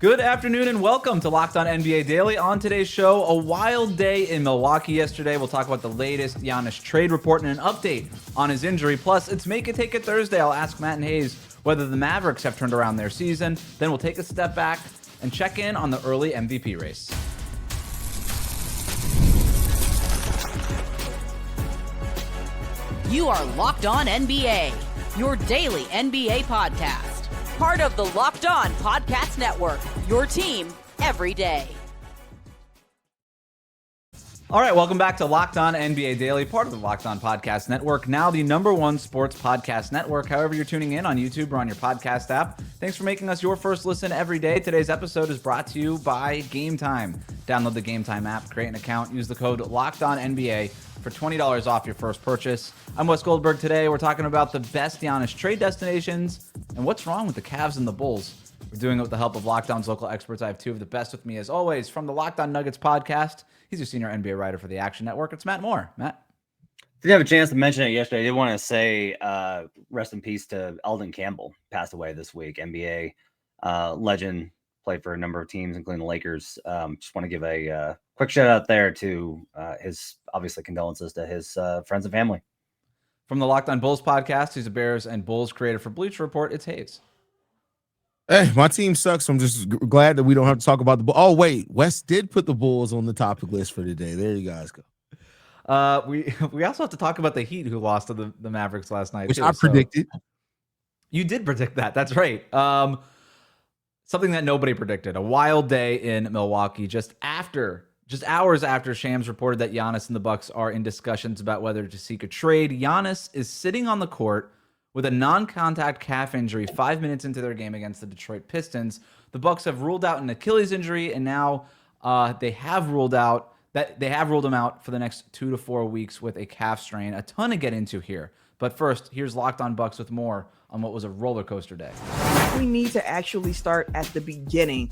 Good afternoon and welcome to Locked On NBA Daily. On today's show, a wild day in Milwaukee yesterday. We'll talk about the latest Giannis trade report and an update on his injury. Plus, it's Make It Take It Thursday. I'll ask Matt and Haize whether the Mavericks have turned around their season. Then we'll take a step back and check in on the early MVP race. You are Locked On NBA, your daily NBA podcast. Part of the Locked On Podcast Network, your team every day. All right, welcome back to Locked On NBA Daily, part of the Locked On Podcast Network, now the #1 sports podcast network. However you're tuning in on YouTube or on your podcast app, thanks for making us your first listen every day. Today's episode is brought to you by Game Time. Download the Game Time app, create an account, use the code LOCKEDONNBA for $20 off your first purchase. I'm Wes Goldberg. Today we're talking about the best Giannis trade destinations and what's wrong with the Cavs and the Bulls. We're doing it with the help of Locked On's local experts. I have two of the best with me, as always, from the Locked On Nuggets podcast. He's your senior NBA writer for the Action Network. It's Matt Moore. Matt? Didn't have a chance to mention it yesterday. I did want to say rest in peace to Eldon Campbell, passed away this week. NBA legend, played for a number of teams, including the Lakers. Just want to give a quick shout out there to his, obviously, condolences to his friends and family. From the Locked On Bulls podcast, he's a Bears and Bulls creator for Bleacher Report. It's Haize. Hey, my team sucks. So I'm just glad that we don't have to talk about the Bulls. Oh, wait. Wes did put the Bulls on the topic list for today. There you guys go. We also have to talk about the Heat, who lost to the Mavericks last night, which I predicted. You did predict that. That's right. Something that nobody predicted. A wild day in Milwaukee just hours after Shams reported that Giannis and the Bucks are in discussions about whether to seek a trade. Giannis is sitting on the court with a non-contact calf injury 5 minutes into their game against the Detroit Pistons. The Bucks have ruled out an Achilles injury, and now they have ruled him out for the next 2 to 4 weeks with a calf strain. A ton to get into here. But first, here's Locked On Bucks with more on what was a roller coaster day. We need to actually start at the beginning,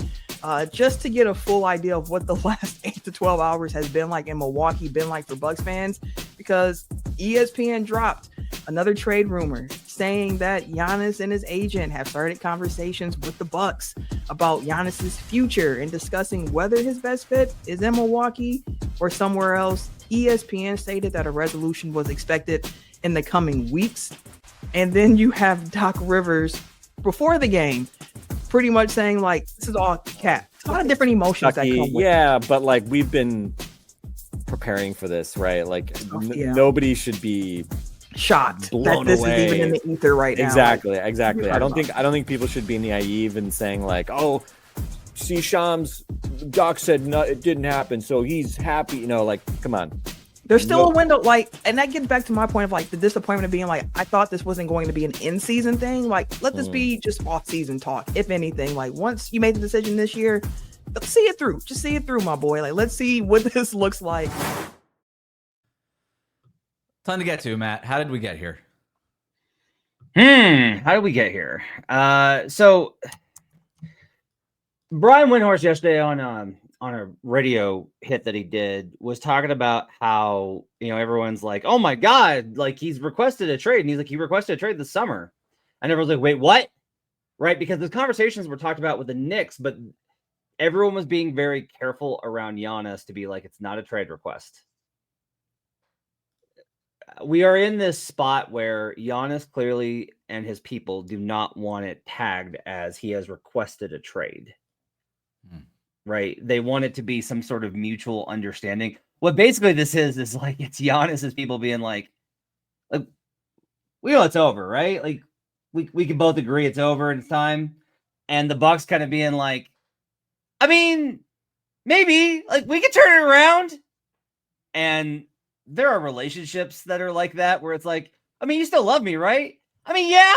just to get a full idea of what the last 8 to 12 hours has been like in Milwaukee, been like for Bucks fans, because ESPN dropped another trade rumor saying that Giannis and his agent have started conversations with the Bucks about Giannis's future and discussing whether his best fit is in Milwaukee or somewhere else. ESPN stated that a resolution was expected in the coming weeks. And then you have Doc Rivers before the game pretty much saying, like, this is all cap. A lot of different emotions that come with it. But like, we've been preparing for this, right? Like, nobody should be shocked that this away. Is even in the ether right now. Exactly. I don't think people should be naive and saying like, oh, see, Shams, Doc said no, it didn't happen, so he's happy. Like, come on. There's still a window, like, and that gets back to my point of like the disappointment of being like, I thought this wasn't going to be an in-season thing. Like, let this be just off-season talk, if anything. Like, once you made the decision this year, let's see it through. Just see it through, my boy. Like, let's see what this looks like. Ton to get to, Matt. How did we get here? How did we get here? So Brian Windhorst yesterday on a radio hit that he did was talking about how, everyone's like, oh my God, like he's requested a trade. And he's like, he requested a trade this summer. And everyone's like, wait, what? Right? Because the conversations were talked about with the Knicks, but everyone was being very careful around Giannis to be like, it's not a trade request. We are in this spot where Giannis clearly and his people do not want it tagged as he has requested a trade. Right? They want it to be some sort of mutual understanding. What basically this is like, it's Giannis's people being like, we know it's over, right? Like, we can both agree it's over and it's time. And the Bucks kind of being like, I mean, maybe, like, we can turn it around. And there are relationships that are like that, where it's like, I mean, you still love me, right? I mean, yeah,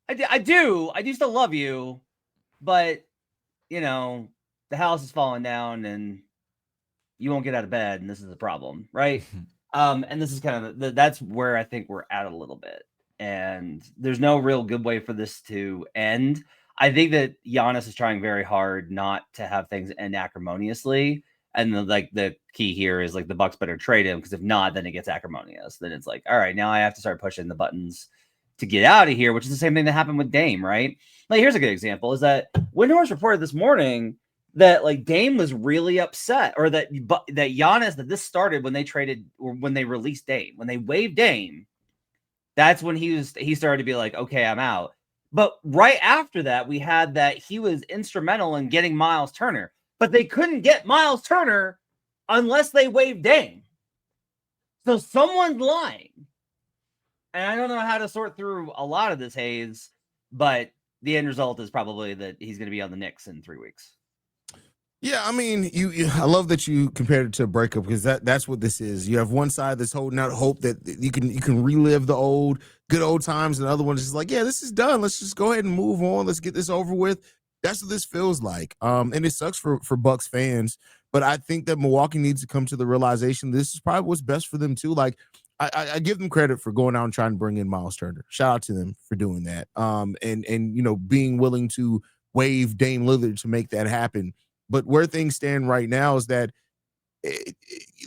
I do still love you, but the house is falling down and you won't get out of bed, and this is a problem, right? And this is kind of that's where I think we're at a little bit, and there's no real good way for this to end. I think that Giannis is trying very hard not to have things end acrimoniously, and the key here is like the Bucks better trade him, because if not, then it gets acrimonious. Then it's like, all right, now I have to start pushing the buttons to get out of here, which is the same thing that happened with Dame, right? Like, here's a good example: is that Windhorst reported this morning that like Dame was really upset, or that Giannis, that this started when they traded, or when they released Dame, when they waived Dame. That's when he started to be like, okay, I'm out. But right after that, we had that he was instrumental in getting Miles Turner, but they couldn't get Miles Turner unless they waived Dame. So someone's lying. And I don't know how to sort through a lot of this, Haize, but the end result is probably that he's going to be on the Knicks in 3 weeks. Yeah, I mean, I love that you compared it to a breakup, because that's what this is. You have one side that's holding out hope that you can relive the good old times, and the other one is just like, yeah, this is done. Let's just go ahead and move on. Let's get this over with. That's what this feels like. And it sucks for Bucks fans, but I think that Milwaukee needs to come to the realization this is probably what's best for them too. Like, I give them credit for going out and trying to bring in Miles Turner. Shout out to them for doing that. And being willing to waive Dame Lillard to make that happen. But where things stand right now is that,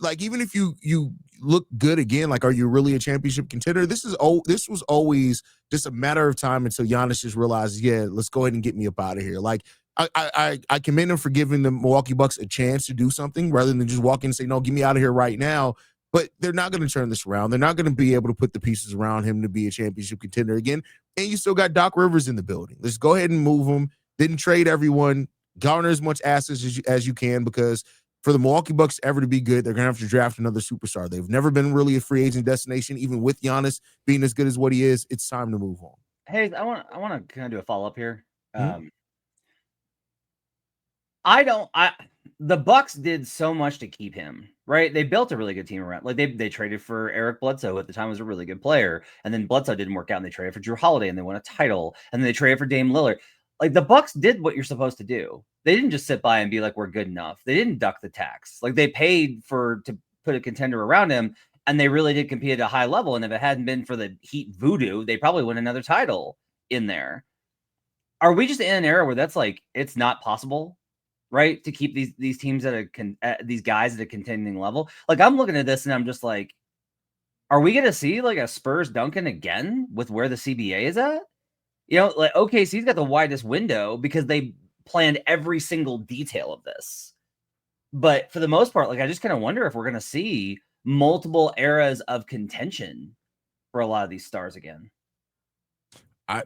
like, even if you look good again, like, are you really a championship contender? This was always just a matter of time until Giannis just realizes, yeah, let's go ahead and get me up out of here. Like, I commend him for giving the Milwaukee Bucks a chance to do something rather than just walk in and say, no, get me out of here right now. But they're not going to turn this around. They're not going to be able to put the pieces around him to be a championship contender again. And you still got Doc Rivers in the building. Let's go ahead and move him. Didn't trade everyone. Garner as much assets as you can, because for the Milwaukee Bucks ever to be good, they're going to have to draft another superstar. They've never been really a free agent destination, even with Giannis being as good as what he is. It's time to move on. Hey, I want to kind of do a follow-up here. Mm-hmm. The Bucks did so much to keep him, right? They built a really good team around. Like, they traded for Eric Bledsoe, who at the time was a really good player, and then Bledsoe didn't work out, and they traded for Drew Holiday, and they won a title, and then they traded for Dame Lillard. Like, the Bucks did what you're supposed to do. They didn't just sit by and be like, we're good enough. They didn't duck the tax. Like, they paid to put a contender around him, and they really did compete at a high level. And if it hadn't been for the Heat voodoo, they probably win another title in there. Are we just in an era where that's like, it's not possible, right, to keep these teams these guys at a contending level? Like, I'm looking at this and I'm just like, are we going to see like a Spurs Duncan again with where the CBA is at? You know, like, OKC's got the widest window because they planned every single detail of this. But for the most part, like, I just kind of wonder if we're going to see multiple eras of contention for a lot of these stars again.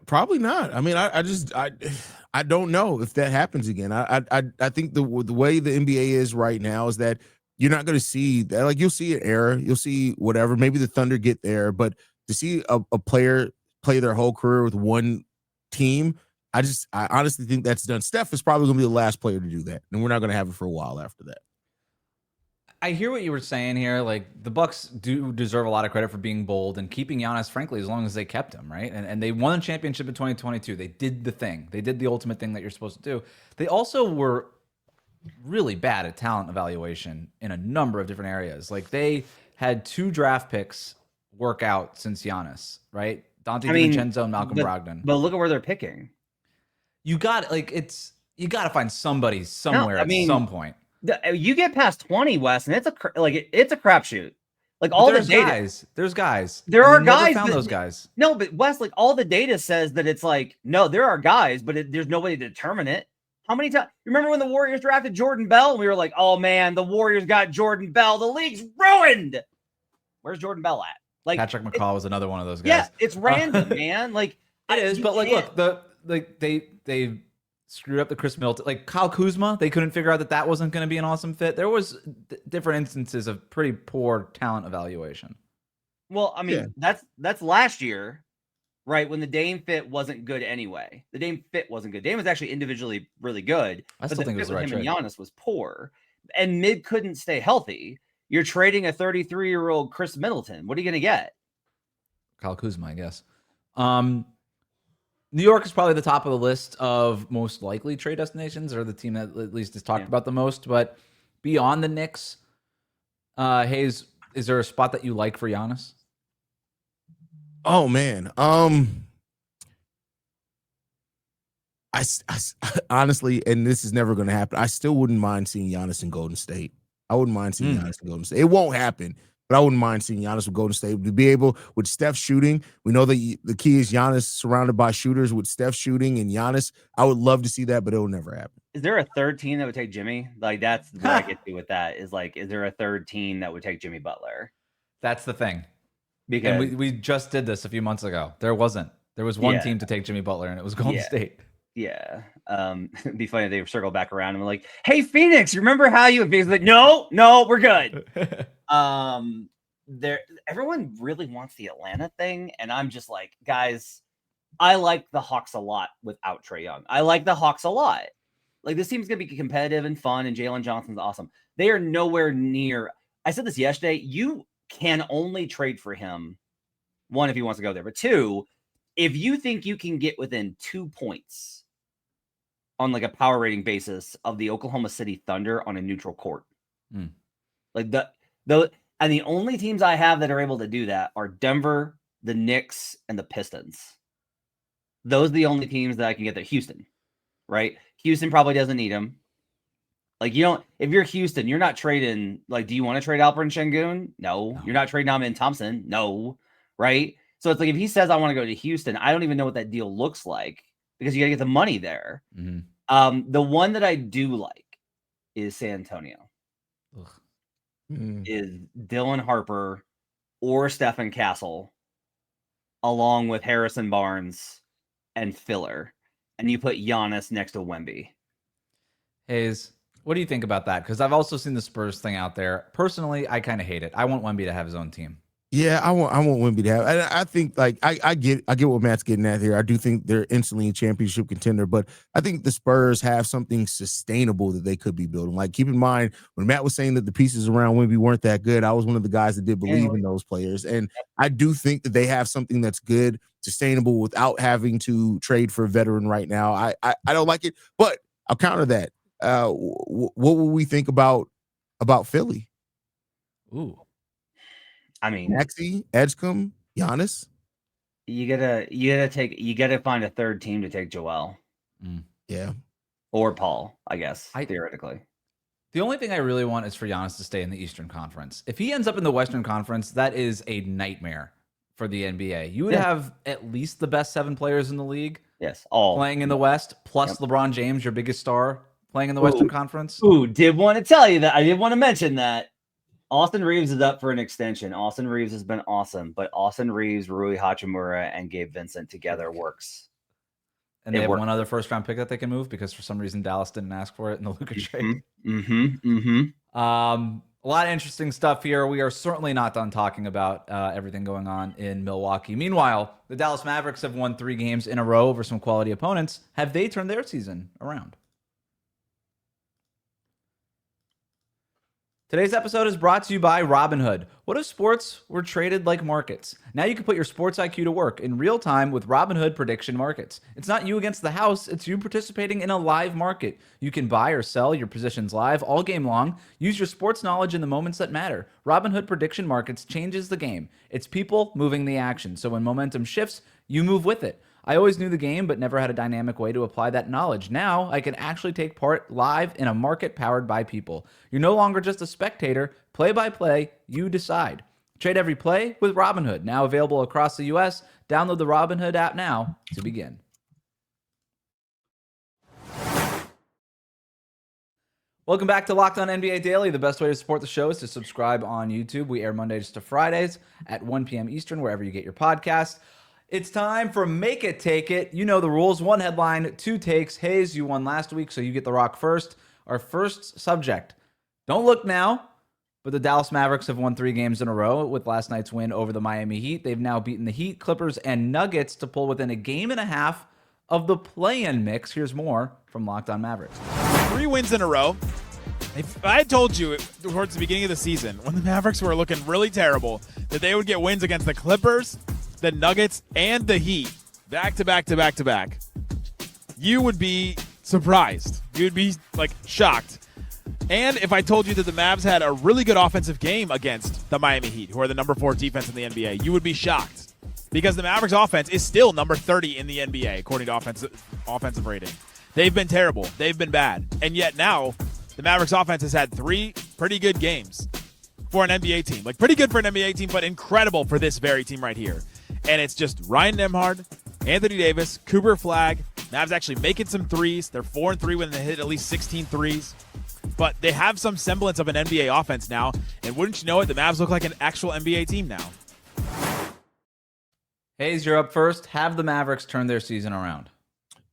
Probably not. I mean, I don't know if that happens again. I think the way the NBA is right now is that you're not going to see that. Like, you'll see an era, you'll see whatever. Maybe the Thunder get there, but to see a player play their whole career with one team, I honestly think that's done. Steph is probably going to be the last player to do that, and we're not going to have it for a while after that. I hear what you were saying here. Like, the Bucks do deserve a lot of credit for being bold and keeping Giannis, frankly, as long as they kept him, right? And they won a championship in 2022. They did the thing. They did the ultimate thing that you're supposed to do. They also were really bad at talent evaluation in a number of different areas. Like, they had 2 draft picks work out since Giannis, right? Dante DiVincenzo and Malcolm Brogdon. But look at where they're picking. You got to find somebody somewhere at some point. You get past 20, Wes, and it's a crapshoot. Like, all the data, there's guys. There are guys. Found those guys. No, but Wes, like, all the data says that it's like, no, there are guys, but there's no way to determine it. How many times? Remember when the Warriors drafted Jordan Bell, and we were like, oh man, the Warriors got Jordan Bell. The league's ruined. Where's Jordan Bell at? Like, Patrick McCaw was another one of those guys. Yeah, it's random, man. Like, it is, but like, look, they screwed up the Chris Middleton, like Kyle Kuzma. They couldn't figure out that wasn't going to be an awesome fit. There was different instances of pretty poor talent evaluation. Well, I mean, that's last year, right? When the Dame fit wasn't good anyway. The Dame fit wasn't good. Dame was actually individually really good. I still think it was the right trade. Him and Giannis was poor, and Mid couldn't stay healthy. You're trading a 33-year-old Chris Middleton. What are you going to get? Kyle Kuzma, I guess. New York is probably the top of the list of most likely trade destinations, or the team that at least is talked about the most. But beyond the Knicks, Haize, is there a spot that you like for Giannis? Oh man, I honestly, and this is never going to happen, I still wouldn't mind seeing Giannis in Golden State. I wouldn't mind seeing Giannis in Golden State. It won't happen, But I wouldn't mind seeing Giannis with Golden State. To be able, with Steph shooting, we know that the key is Giannis surrounded by shooters. With Steph shooting and Giannis, I would love to see that, but it'll never happen. Is there a third team that would take Jimmy? Like, that's what I get to with that. Is like, is there a third team that would take Jimmy Butler? That's the thing. Because and we just did this a few months ago. There wasn't. There was one team to take Jimmy Butler, and it was Golden State. Yeah. It'd be funny if they circle back around and were like, hey, Phoenix, remember how you... Phoenix like, no, we're good. Everyone really wants the Atlanta thing, and I'm just like, guys, I like the Hawks a lot without Trae Young. I like the Hawks a lot. Like, this team's gonna be competitive and fun, and Jalen Johnson's awesome. They are nowhere near. I said this yesterday. You can only trade for him, one, if he wants to go there, but two, if you think you can get within 2 points on like a power rating basis of the Oklahoma City Thunder on a neutral court, like and the only teams I have that are able to do that are Denver, the Knicks, and the Pistons. Those are the only teams that I can get there. Houston, right? Houston probably doesn't need him. Like, you don't, if you're Houston, you're not trading, like, do you want to trade Alperen Şengün? No. You're not trading Amen Thompson? No. Right? So it's like, if he says, I want to go to Houston, I don't even know what that deal looks like because you got to get the money there. The one that I do like is San Antonio. Is Dylan Harper or Stephen Castle along with Harrison Barnes and Filler. And you put Giannis next to Wemby. Haize, what do you think about that? Because I've also seen the Spurs thing out there. Personally, I kind of hate it. I want Wemby to have his own team. Yeah, I want Wemby to have. I think, like, I get what Matt's getting at here. I do think they're instantly a championship contender, but I think the Spurs have something sustainable that they could be building. Like, keep in mind when Matt was saying that the pieces around Wemby weren't that good, I was one of the guys that did believe in those players, and I do think that they have something that's good, sustainable, without having to trade for a veteran right now. I don't like it, but I'll counter that. What will we think about Philly? Ooh. I mean, Maxey, Edgecombe, Giannis. You gotta find a third team to take Joel. Yeah. Or Paul, I guess, theoretically. The only thing I really want is for Giannis to stay in the Eastern Conference. If he ends up in the Western Conference, that is a nightmare for the NBA. You would have at least the best 7 players in the league. Yes, all playing in the West, plus LeBron James, your biggest star, playing in the Western Conference. Did want to tell you that. I did want to mention that. Austin Reeves is up for an extension. Austin Reeves has been awesome, but Austin Reeves, Rui Hachimura, and Gabe Vincent together works. And they have one other first-round pick that they can move because for some reason Dallas didn't ask for it in the Luka trade. A lot of interesting stuff here. We are certainly not done talking about everything going on in Milwaukee. Meanwhile, the Dallas Mavericks have won 3 games in a row over some quality opponents. Have they turned their season around? Today's episode is brought to you by Robinhood. What if sports were traded like markets? Now you can put your sports IQ to work in real time with Robinhood prediction markets. It's not you against the house, it's you participating in a live market. You can buy or sell your positions live all game long. Use your sports knowledge in the moments that matter. Robinhood prediction markets changes the game. It's people moving the action. So when momentum shifts, you move with it. I always knew the game, but never had a dynamic way to apply that knowledge. Now I can actually take part live in a market powered by people. You're no longer just a spectator. Play by play, you decide. Trade every play with Robinhood. Now available across the U.S. Download the Robinhood app now to begin. Welcome back to Locked On NBA Daily. The best way to support the show is to subscribe on YouTube. We air Mondays to Fridays at 1 p.m. Eastern, wherever you get your podcasts. It's time for Make It, Take It. You know the rules. 1 headline, 2 takes. Haize, you won last week, so you get the rock first. Our first subject. Don't look now, but the Dallas Mavericks have won 3 games in a row with last night's win over the Miami Heat. They've now beaten the Heat, Clippers, and Nuggets to pull within a game and a half of the play-in mix. Here's more from Locked On Mavericks. 3 wins in a row. If I had told you towards the beginning of the season, when the Mavericks were looking really terrible, that they would get wins against the Clippers, the Nuggets, and the Heat, back to back to back to back, you would be surprised. You'd be, like, shocked. And if I told you that the Mavs had a really good offensive game against the Miami Heat, who are the number 4 defense in the NBA, you would be shocked. Because the Mavericks offense is still number 30 in the NBA, according to offensive rating. They've been terrible. They've been bad. And yet now, the Mavericks offense has had 3 pretty good games. for an NBA team. Like, pretty good for an NBA team, but incredible for this very team right here. And it's just Ryan Nembhard, Anthony Davis, Cooper Flagg. Mavs actually making some threes. They're 4-3 when they hit at least 16 threes. But they have some semblance of an NBA offense now. And wouldn't you know it, the Mavs look like an actual NBA team now. Haize, you're up first. Have the Mavericks turn their season around?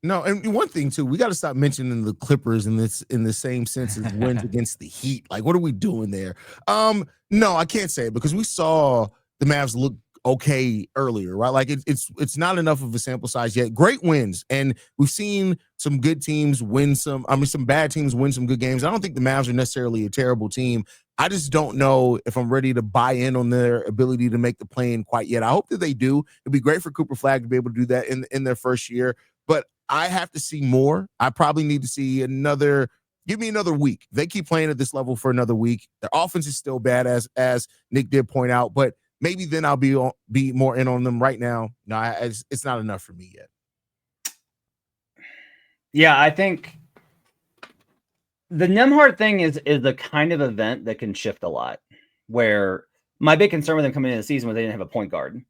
No, and one thing too, we got to stop mentioning the Clippers in the same sense as wins against the Heat. Like, what are we doing there? No, I can't say it because we saw the Mavs look okay earlier, right? Like it's not enough of a sample size yet. Great wins, and we've seen some good teams win some. I mean, some bad teams win some good games. I don't think the Mavs are necessarily a terrible team. I just don't know if I'm ready to buy in on their ability to make the play-in quite yet. I hope that they do. It'd be great for Cooper Flagg to be able to do that in their first year, but I have to see more. I probably need to see give me another week. They keep playing at this level for another week. Their offense is still bad, as Nick did point out, but maybe then I'll be more in on them. Right now, no, it's not enough for me yet. Yeah, I think the Nembhard thing is the kind of event that can shift a lot, where my big concern with them coming into the season was they didn't have a point guard.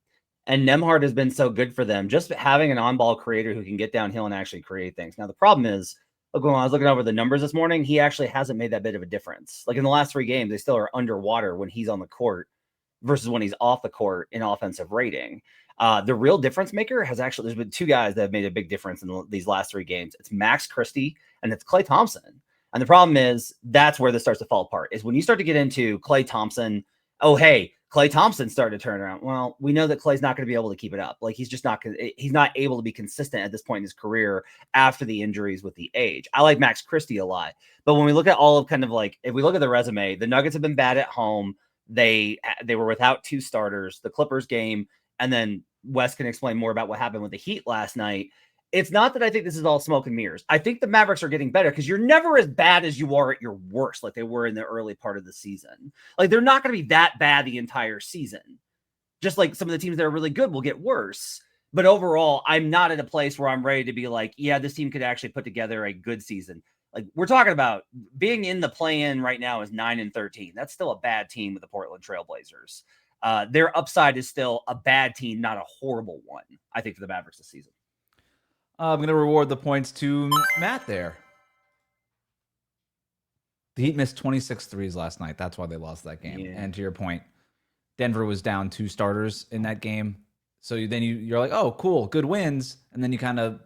And Nembhard has been so good for them, just having an on-ball creator who can get downhill and actually create things. Now, the problem is, look, when I was looking over the numbers this morning, he actually hasn't made that bit of a difference. Like in the last 3 games, they still are underwater when he's on the court versus when he's off the court in offensive rating. The real difference maker has actually, there's been 2 guys that have made a big difference in these last 3 games. It's Max Christie and it's Klay Thompson. And the problem is that's where this starts to fall apart, is when you start to get into Klay Thompson. Oh, hey, Klay Thompson started to turn around. Well, we know that Klay's not going to be able to keep it up. Like he's not able to be consistent at this point in his career after the injuries with the age. I like Max Christie a lot, but when we look at all of kind of like, if we look at the resume, the Nuggets have been bad at home. They were without 2 starters, the Clippers game, and then Wes can explain more about what happened with the Heat last night. It's not that I think this is all smoke and mirrors. I think the Mavericks are getting better because you're never as bad as you are at your worst, like they were in the early part of the season. Like they're not going to be that bad the entire season. Just like some of the teams that are really good will get worse. But overall, I'm not at a place where I'm ready to be like, yeah, this team could actually put together a good season. Like we're talking about being in the play-in right now is 9-13. That's still a bad team with the Portland Trailblazers. Their upside is still a bad team, not a horrible one, I think, for the Mavericks this season. I'm going to reward the points to Matt there. The Heat missed 26 threes last night. That's why they lost that game. Yeah. And to your point, Denver was down 2 starters in that game. So then you're like, oh, cool, good wins. And then you kind of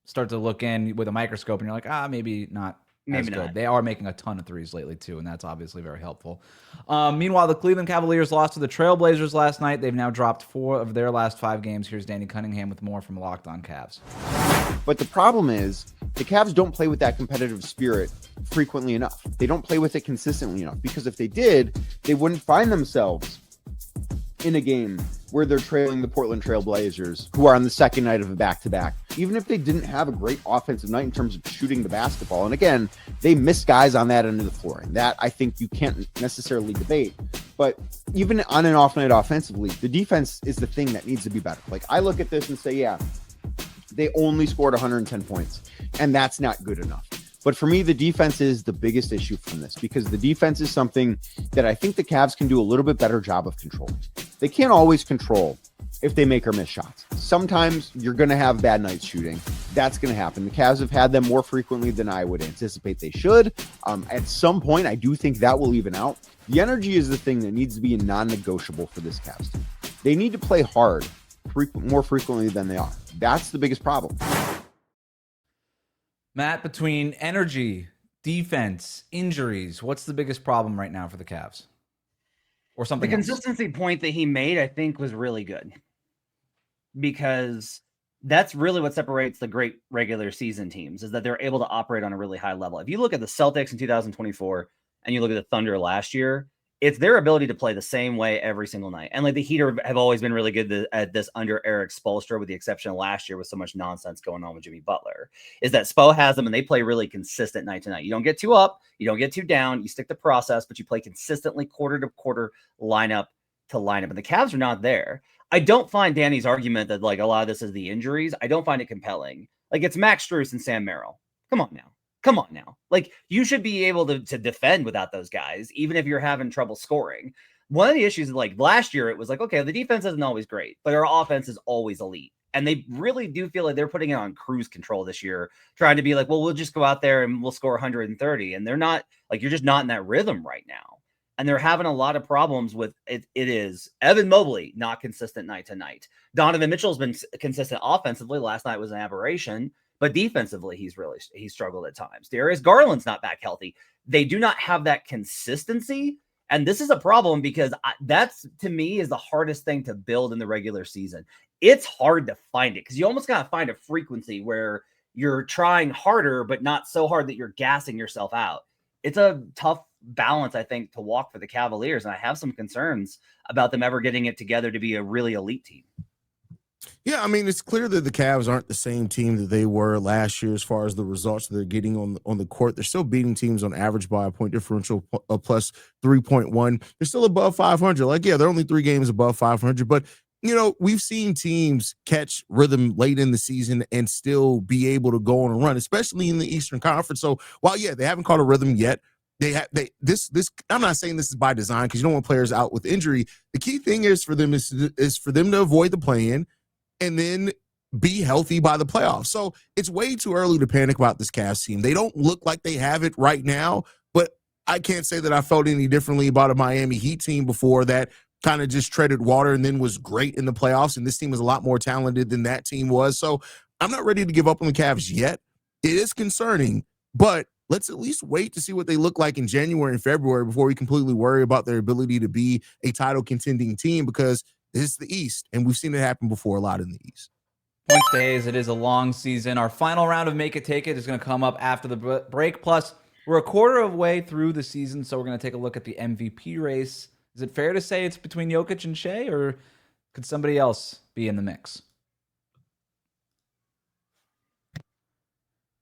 start to look in with a microscope and you're like, maybe not as good. They are making a ton of threes lately too, and that's obviously very helpful. Meanwhile, the Cleveland Cavaliers lost to the Trailblazers last night. They've now dropped 4 of their last 5 games. Here's Danny Cunningham with more from Locked On Cavs. But the problem is the Cavs don't play with that competitive spirit frequently enough. They don't play with it consistently enough, because if they did, they wouldn't find themselves in a game where they're trailing the Portland Trailblazers, who are on the second night of a back-to-back. Even if they didn't have a great offensive night in terms of shooting the basketball. And again, they miss guys on that end of the floor. And that, I think, you can't necessarily debate. But even on and off night offensively, the defense is the thing that needs to be better. Like, I look at this and say, yeah, they only scored 110 points. And that's not good enough. But for me, the defense is the biggest issue from this, because the defense is something that I think the Cavs can do a little bit better job of controlling. They can't always control if they make or miss shots. Sometimes you're going to have bad nights shooting. That's going to happen. The Cavs have had them more frequently than I would anticipate they should. At some point, I do think that will even out. The energy is the thing that needs to be a non-negotiable for this Cavs team. They need to play hard more frequently than they are. That's the biggest problem. Matt, between energy, defense, injuries, what's the biggest problem right now for the Cavs? Or something The else? consistency point that he made, I think, was really good, because that's really what separates the great regular season teams, is that they're able to operate on a really high level. If you look at the Celtics in 2024 and you look at the Thunder last year, it's their ability to play the same way every single night. And like the Heat have always been really good at this under Eric Spoelstra, with the exception of last year with so much nonsense going on with Jimmy Butler, is that Spo has them and they play really consistent night to night. You don't get too up, you don't get too down, you stick to process, but you play consistently quarter to quarter, lineup to lineup. And the Cavs are not there. I don't find Danny's argument that like a lot of this is the injuries. I don't find it compelling. Like, it's Max Strus and Sam Merrill. Come on now. Like, you should be able to defend without those guys, even if you're having trouble scoring. One of the issues, like last year, it was like, okay, the defense isn't always great, but our offense is always elite. And they really do feel like they're putting it on cruise control this year, trying to be like, well, we'll just go out there and we'll score 130. And they're not, like, you're just not in that rhythm right now. And they're having a lot of problems with it. It is Evan Mobley, not consistent night to night. Donovan Mitchell's been consistent offensively. Last night was an aberration, but defensively, he's struggled at times. Darius Garland's not back healthy. They do not have that consistency. And this is a problem because that's, to me, is the hardest thing to build in the regular season. It's hard to find it because you almost got to find a frequency where you're trying harder, but not so hard that you're gassing yourself out. It's a tough balance, I think, to walk for the Cavaliers. And I have some concerns about them ever getting it together to be a really elite team. Yeah, I mean, it's clear that the Cavs aren't the same team that they were last year as far as the results that they're getting on the court. They're still beating teams on average by a point differential of plus 3.1. They're still above 500. Like, yeah, they're only 3 games above 500. But, you know, we've seen teams catch rhythm late in the season and still be able to go on a run, especially in the Eastern Conference. So while, yeah, they haven't caught a rhythm yet, this I'm not saying this is by design because you don't want players out with injury. The key thing is for them to avoid the play-in and then be healthy by the playoffs. So it's way too early to panic about this Cavs team. They don't look like they have it right now, but I can't say that I felt any differently about a Miami Heat team before that kind of just treaded water and then was great in the playoffs. And this team is a lot more talented than that team was. So I'm not ready to give up on the Cavs yet. It is concerning, but let's at least wait to see what they look like in January and February before we completely worry about their ability to be a title contending team, because it's the East, and we've seen it happen before a lot in the East. Points to Haize. It is a long season. Our final round of Make It Take It is going to come up after the break. Plus, we're a quarter of the way through the season, so we're going to take a look at the MVP race. Is it fair to say it's between Jokic and Shai, or could somebody else be in the mix?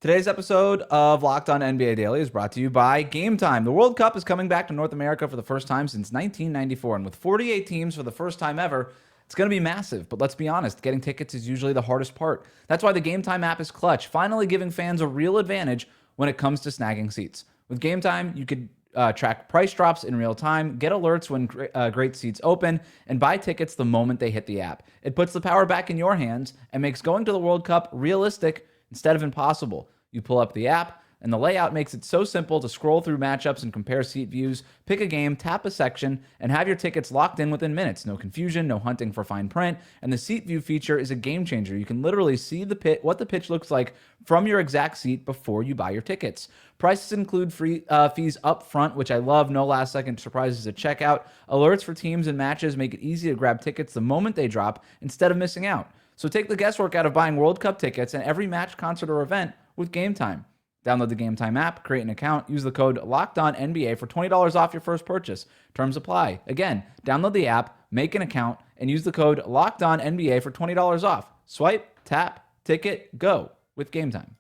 Today's episode of Locked On NBA Daily is brought to you by Game Time. The World Cup is coming back to North America for the first time since 1994, and with 48 teams for the first time ever, it's going to be massive. But let's be honest, getting tickets is usually the hardest part. That's why the Game Time app is clutch, finally giving fans a real advantage when it comes to snagging seats. With Game Time, you could track price drops in real time, get alerts when great seats open, and buy tickets the moment they hit the app. It puts the power back in your hands and makes going to the World Cup realistic instead of impossible. You pull up the app, and the layout makes it so simple to scroll through matchups and compare seat views, pick a game, tap a section, and have your tickets locked in within minutes. No confusion, no hunting for fine print, and the seat view feature is a game changer. You can literally see what the pitch looks like from your exact seat before you buy your tickets. Prices include free fees up front, which I love. No last-second surprises at checkout. Alerts for teams and matches make it easy to grab tickets the moment they drop instead of missing out. So take the guesswork out of buying World Cup tickets and every match, concert, or event with Game Time. Download the Game Time app, create an account, use the code LOCKEDONNBA for $20 off your first purchase. Terms apply. Again, download the app, make an account, and use the code LOCKEDONNBA for $20 off. Swipe, tap, ticket, go with Game Time.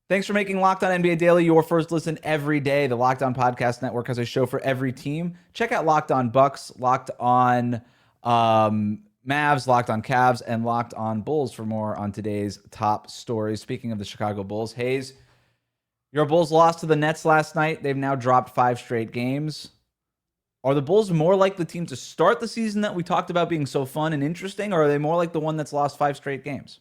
Thanks for making Locked On NBA Daily your first listen every day. The Locked On Podcast Network has a show for every team. Check out Locked On Bucks, Locked On Mavs, Locked On Cavs, and Locked On Bulls for more on today's top stories. Speaking of the Chicago Bulls, Haize, your Bulls lost to the Nets last night. They've now dropped 5 straight games. Are the Bulls more like the team to start the season that we talked about being so fun and interesting, or are they more like the one that's lost 5 straight games?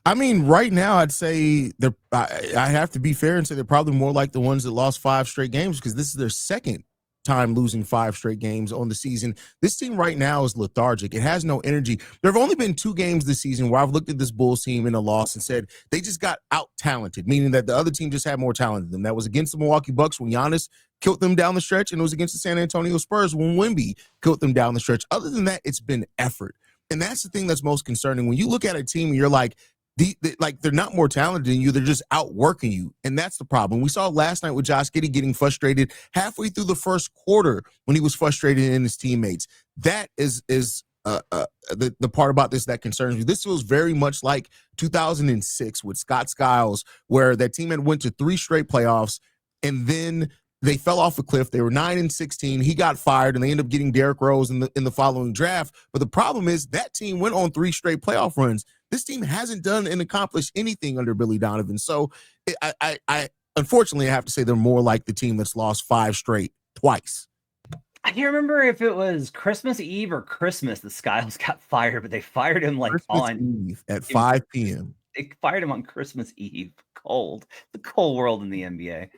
I mean, right now, I'd say I have to be fair and say they're probably more like the ones that lost 5 straight games, because this is their second time losing 5 straight games on the season. This team right now is lethargic. It has no energy. There have only been 2 games this season where I've looked at this Bulls team in a loss and said they just got out-talented, meaning that the other team just had more talent than them. That was against the Milwaukee Bucks when Giannis killed them down the stretch, and it was against the San Antonio Spurs when Wemby killed them down the stretch. Other than that, it's been effort. And that's the thing that's most concerning. When you look at a team and you're like, they're not more talented than you, they're just outworking you. And that's the problem. We saw last night with Josh Giddey getting frustrated halfway through the first quarter when he was frustrated in his teammates. That is the part about this that concerns me. This feels very much like 2006 with Scott Skiles, where that team had went to 3 straight playoffs, and then they fell off a cliff. They were 9-16. He got fired, and they ended up getting Derrick Rose in the following draft. But the problem is that team went on 3 straight playoff runs. This team hasn't done and accomplished anything under Billy Donovan. So I unfortunately, I have to say they're more like the team that's lost 5 straight twice. I can't remember if it was Christmas Eve or Christmas that Skiles got fired, but they fired him like Christmas Eve at 5 p.m. They fired him on Christmas Eve. The cold world in the NBA.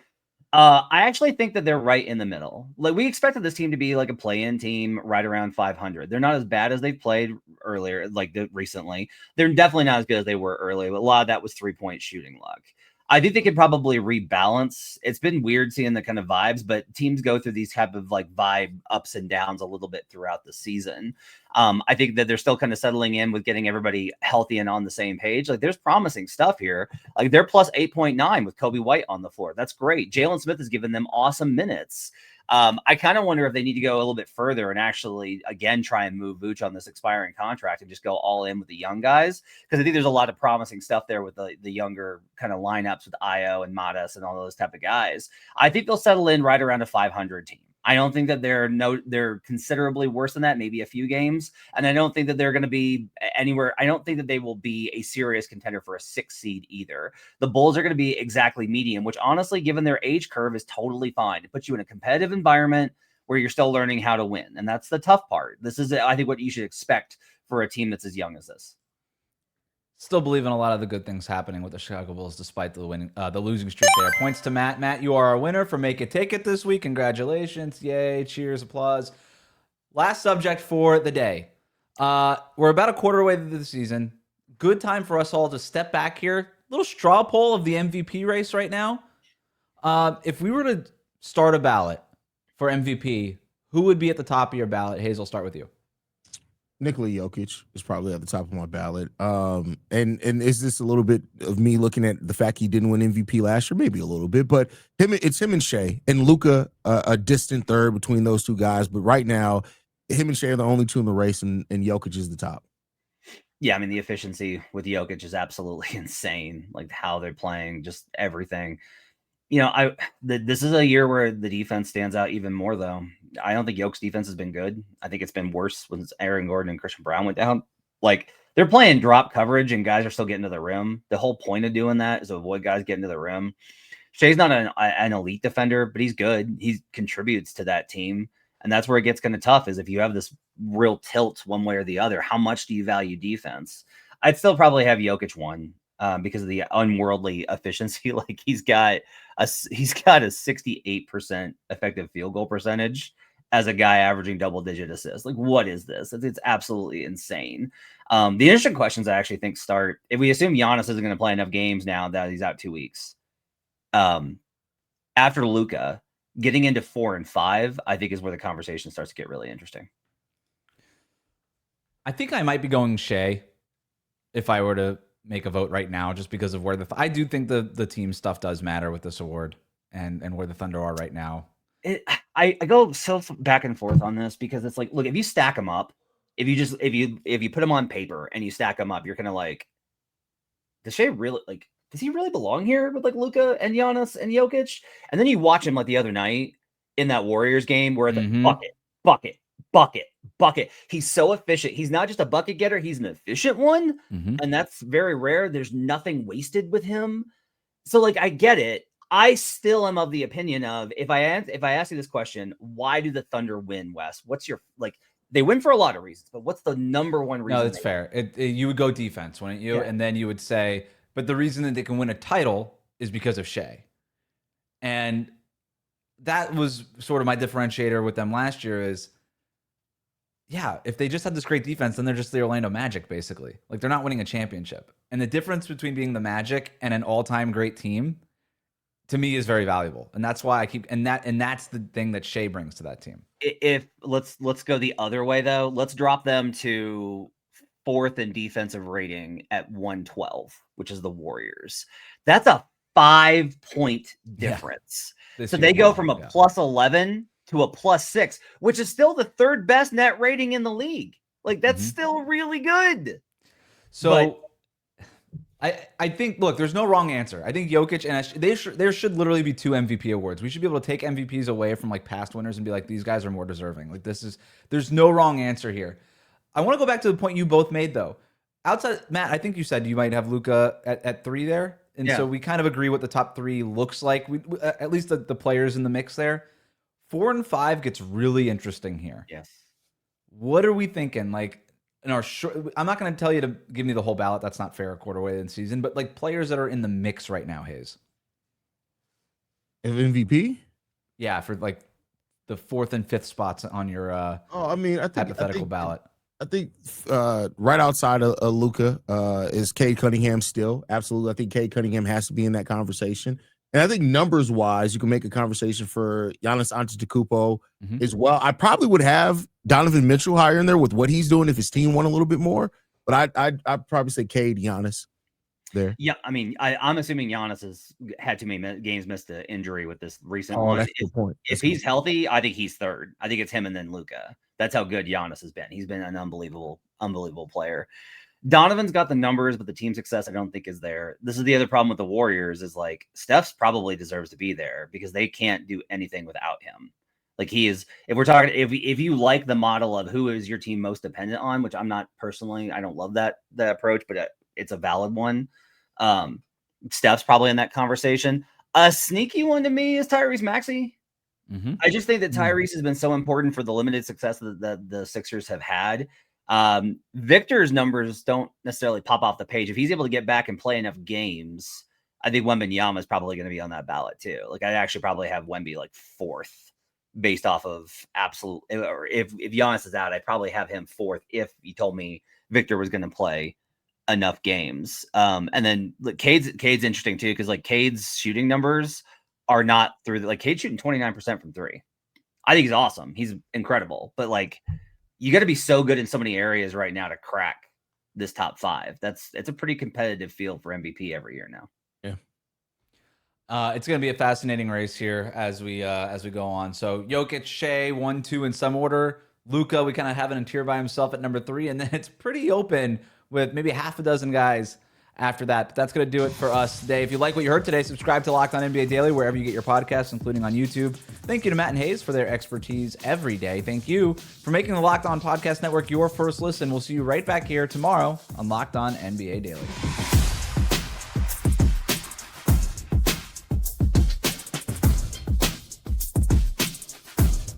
I actually think that they're right in the middle. Like, we expected this team to be like a play-in team right around 500. They're not as bad as they've played earlier, recently. They're definitely not as good as they were earlier, but a lot of that was 3-point shooting luck. I think they could probably rebalance. It's been weird seeing the kind of vibes, but teams go through these type of like vibe ups and downs a little bit throughout the season. I think that they're still kind of settling in with getting everybody healthy and on the same page. Like, there's promising stuff here. Like, they're plus 8.9 with Kobe White on the floor. That's great. Jalen Smith has given them awesome minutes. I kind of wonder if they need to go a little bit further and actually, again, try and move Vooch on this expiring contract and just go all in with the young guys. Because I think there's a lot of promising stuff there with the younger kind of lineups with Io and Matas and all those type of guys. I think they'll settle in right around a 500 team. I don't think that they're considerably worse than that, maybe a few games. And I don't think that they're going to be anywhere. I don't think that they will be a serious contender for a 6 seed either. The Bulls are going to be exactly medium, which honestly, given their age curve, is totally fine. It puts you in a competitive environment where you're still learning how to win. And that's the tough part. This is, I think, what you should expect for a team that's as young as this. Still believe in a lot of the good things happening with the Chicago Bulls despite the losing streak there. Points to Matt. Matt, you are our winner for Make It Take It this week. Congratulations. Yay. Cheers. Applause. Last subject for the day. We're about a quarter way through the season. Good time for us all to step back here. Little straw poll of the MVP race right now. If we were to start a ballot for MVP, who would be at the top of your ballot? Haize, I'll start with you. Nikola Jokic is probably at the top of my ballot. And is this a little bit of me looking at the fact he didn't win MVP last year? Maybe a little bit, but it's him and Shai and Luka, a distant third between those two guys. But right now, him and Shai are the only two in the race, and Jokic is the top. Yeah, I mean, the efficiency with Jokic is absolutely insane. Like, how they're playing, just everything. You know, this is a year where the defense stands out even more, though. I don't think Jokic's defense has been good. I think it's been worse when Aaron Gordon and Christian Brown went down. Like, they're playing drop coverage and guys are still getting to the rim. The whole point of doing that is to avoid guys getting to the rim. Shai's not an elite defender, but he's good. He contributes to that team. And that's where it gets kind of tough, is if you have this real tilt one way or the other, how much do you value defense? I'd still probably have Jokic one because of the unworldly efficiency. Like, he's got a 68% effective field goal percentage as a guy averaging double-digit assists. Like, what is this? It's absolutely insane. The interesting questions I actually think start if we assume Giannis isn't going to play enough games now that he's out 2 weeks. After Luka, getting into 4 and 5, I think is where the conversation starts to get really interesting. I think I might be going Shai if I were to make a vote right now, just because of where I do think the team stuff does matter with this award and where the Thunder are right now. I go so back and forth on this because it's like, look, if you stack them up, if you put them on paper and you stack them up, you're kind of like, does he really belong here with like Luka and Giannis and Jokic? And then you watch him like the other night in that Warriors game where it's like bucket. He's so efficient. He's not just a bucket getter. He's an efficient one. And that's very rare. There's nothing wasted with him. So like, I get it. I still am of the opinion of if I ask you this question, why do the Thunder win, Wes? What's your, like, they win for a lot of reasons, but what's the number one reason? No, that's fair. You would go defense, wouldn't you? Yeah. And then you would say, but the reason that they can win a title is because of Shai. And that was sort of my differentiator with them last year is, yeah, if they just had this great defense, then they're just the Orlando Magic, basically. Like, they're not winning a championship. And the difference between being the Magic and an all-time great team, to me, is very valuable. And that's why I keep, and that's the thing that Shai brings to that team. If let's go the other way, though. Let's drop them to 4th in defensive rating at 112, which is the Warriors. That's a 5-point difference. Yeah. So they go from a plus 11 to a plus 6, which is still the 3rd best net rating in the league. Like, that's still really good. So I think, look, there's no wrong answer. I think Jokic and there should literally be 2 MVP awards. We should be able to take MVPs away from like past winners and be like, these guys are more deserving. Like, there's no wrong answer here. I want to go back to the point you both made, though. outside Matt, I think you said you might have Luka at 3 there. And so we kind of agree what the top 3 looks like. We at least the players in the mix there. 4 and 5 gets really interesting here. Yes. What are we thinking? Like in our I'm not going to tell you to give me the whole ballot. That's not fair a quarter way in the season. But like players that are in the mix right now, Haize. Of MVP? Yeah, for like the 4th and 5th spots on your I think hypothetical ballot. I think right outside of Luka is Cade Cunningham still. Absolutely. I think Cade Cunningham has to be in that conversation. And I think numbers-wise, you can make a conversation for Giannis Antetokounmpo as well. I probably would have Donovan Mitchell higher in there with what he's doing if his team won a little bit more. But I'd probably say Cade, Giannis there. Yeah, I mean, I'm assuming Giannis has had too many games missed to injury with this recent one. That's a good point. If he's healthy, I think he's 3rd. I think it's him and then Luka. That's how good Giannis has been. He's been an unbelievable player. Donovan's got the numbers, but the team success I don't think is there. This is the other problem with the Warriors is like Steph's probably deserves to be there because they can't do anything without him. Like he is, if we're talking, if you like the model of who is your team most dependent on, which I'm not personally, I don't love that approach, but it's a valid one. Steph's probably in that conversation. A sneaky one to me is Tyrese Maxey. I just think that Tyrese has been so important for the limited success that the Sixers have had. Victor's numbers don't necessarily pop off the page. If he's able to get back and play enough games, I think Wembanyama is probably going to be on that ballot too. Like I'd actually probably have Wemby like 4th based off of absolute. Or if Giannis is out, I'd probably have him 4th if he told me Victor was going to play enough games. And then like, Cade's interesting too because like Cade's shooting numbers are not through like Cade's shooting 29% from 3. I think he's awesome. He's incredible. But like you got to be so good in so many areas right now to crack this top 5. It's a pretty competitive field for MVP every year now. Yeah. It's going to be a fascinating race here as we go on. So Jokic, Shai, 1, 2 in some order. Luka, we kind of have an tier by himself at number 3, and then it's pretty open with maybe half a dozen guys after that. But that's going to do it for us today. If you like what you heard today, subscribe to Locked On NBA Daily wherever you get your podcasts, including on YouTube. Thank you to Matt and Haize for their expertise every day. Thank you for making the Locked On Podcast Network your first listen. We'll see you right back here tomorrow on Locked On NBA Daily.